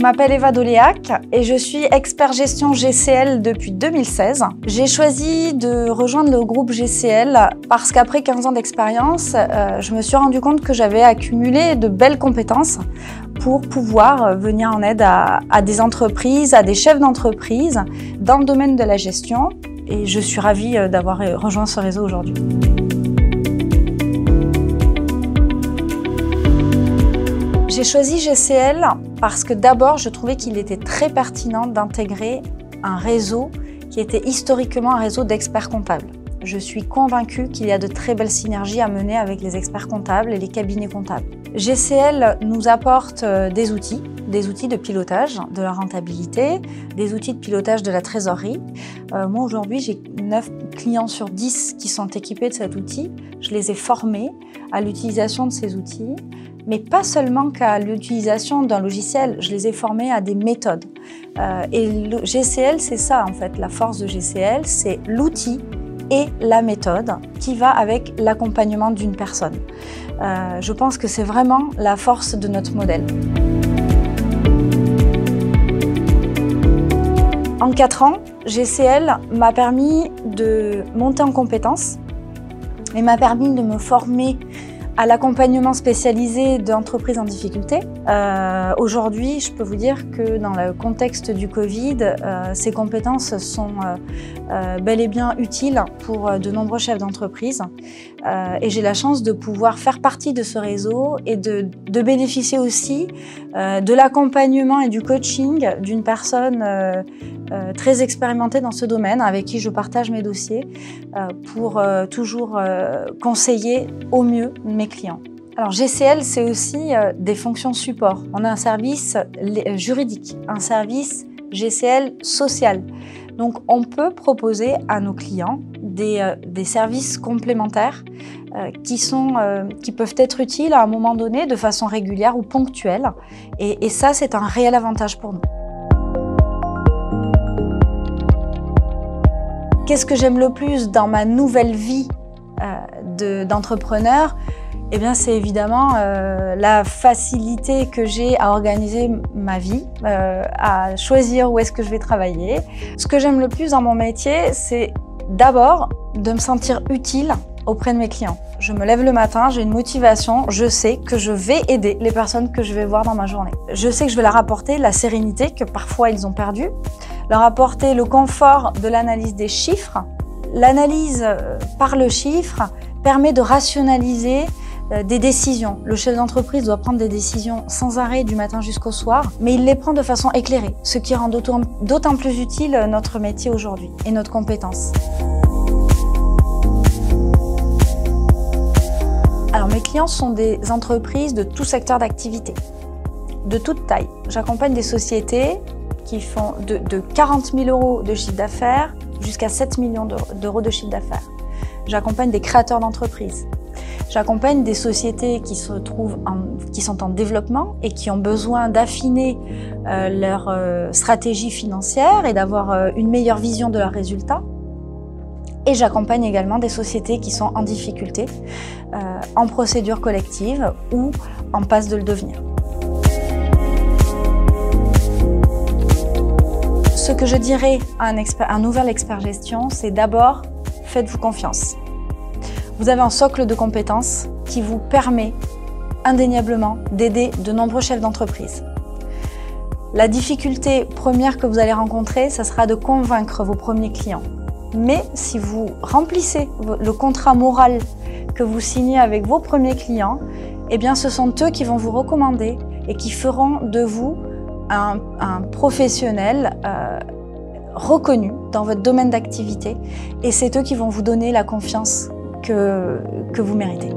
m'appelle Eva Doléac et je suis expert gestion GCL depuis 2016. J'ai choisi de rejoindre le groupe GCL parce qu'après 15 ans d'expérience, je me suis rendu compte que j'avais accumulé de belles compétences pour pouvoir venir en aide à des entreprises, à des chefs d'entreprise dans le domaine de la gestion. Et je suis ravie d'avoir rejoint ce réseau aujourd'hui. J'ai choisi GCL parce que d'abord, je trouvais qu'il était très pertinent d'intégrer un réseau qui était historiquement un réseau d'experts comptables. Je suis convaincue qu'il y a de très belles synergies à mener avec les experts comptables et les cabinets comptables. GCL nous apporte des outils de pilotage de la rentabilité, des outils de pilotage de la trésorerie. Moi aujourd'hui, j'ai 9 clients sur 10 qui sont équipés de cet outil. Je les ai formés à l'utilisation de ces outils, mais pas seulement qu'à l'utilisation d'un logiciel, je les ai formés à des méthodes. Et le GCL, c'est ça en fait, la force de GCL, c'est l'outil et la méthode qui va avec l'accompagnement d'une personne. Je pense que c'est vraiment la force de notre modèle. En 4 ans, GCL m'a permis de monter en compétences et m'a permis de me former à l'accompagnement spécialisé d'entreprises en difficulté. Aujourd'hui, je peux vous dire que dans le contexte du Covid, ces compétences sont bel et bien utiles pour de nombreux chefs d'entreprise. Et j'ai la chance de pouvoir faire partie de ce réseau et de bénéficier aussi de l'accompagnement et du coaching d'une personne très expérimentée dans ce domaine, avec qui je partage mes dossiers pour toujours conseiller au mieux mes clients. Alors GCL, c'est aussi des fonctions support. On a un service juridique, un service GCL social. Donc on peut proposer à nos clients des services complémentaires qui peuvent être utiles à un moment donné de façon régulière ou ponctuelle. Et ça, c'est un réel avantage pour nous. Qu'est-ce que j'aime le plus dans ma nouvelle vie d'entrepreneur? Eh bien, c'est évidemment la facilité que j'ai à organiser ma vie, à choisir où est-ce que je vais travailler. Ce que j'aime le plus dans mon métier, c'est d'abord de me sentir utile auprès de mes clients. Je me lève le matin, j'ai une motivation, je sais que je vais aider les personnes que je vais voir dans ma journée. Je sais que je vais leur apporter la sérénité que parfois ils ont perdue, leur apporter le confort de l'analyse des chiffres. L'analyse par le chiffre permet de rationaliser des décisions. Le chef d'entreprise doit prendre des décisions sans arrêt du matin jusqu'au soir, mais il les prend de façon éclairée, ce qui rend d'autant plus utile notre métier aujourd'hui et notre compétence. Alors mes clients sont des entreprises de tout secteur d'activité, de toute taille. J'accompagne des sociétés qui font de 40 000 € de chiffre d'affaires jusqu'à 7 millions d'euros de chiffre d'affaires. J'accompagne des créateurs d'entreprises. J'accompagne des sociétés qui sont en développement et qui ont besoin d'affiner leur stratégie financière et d'avoir une meilleure vision de leurs résultats. Et j'accompagne également des sociétés qui sont en difficulté, en procédure collective ou en passe de le devenir. Ce que je dirais à un nouvel expert gestion, c'est d'abord, faites-vous confiance. Vous avez un socle de compétences qui vous permet indéniablement d'aider de nombreux chefs d'entreprise. La difficulté première que vous allez rencontrer, ça sera de convaincre vos premiers clients. Mais si vous remplissez le contrat moral que vous signez avec vos premiers clients, eh bien ce sont eux qui vont vous recommander et qui feront de vous un professionnel reconnu dans votre domaine d'activité. Et c'est eux qui vont vous donner la confiance que vous méritez.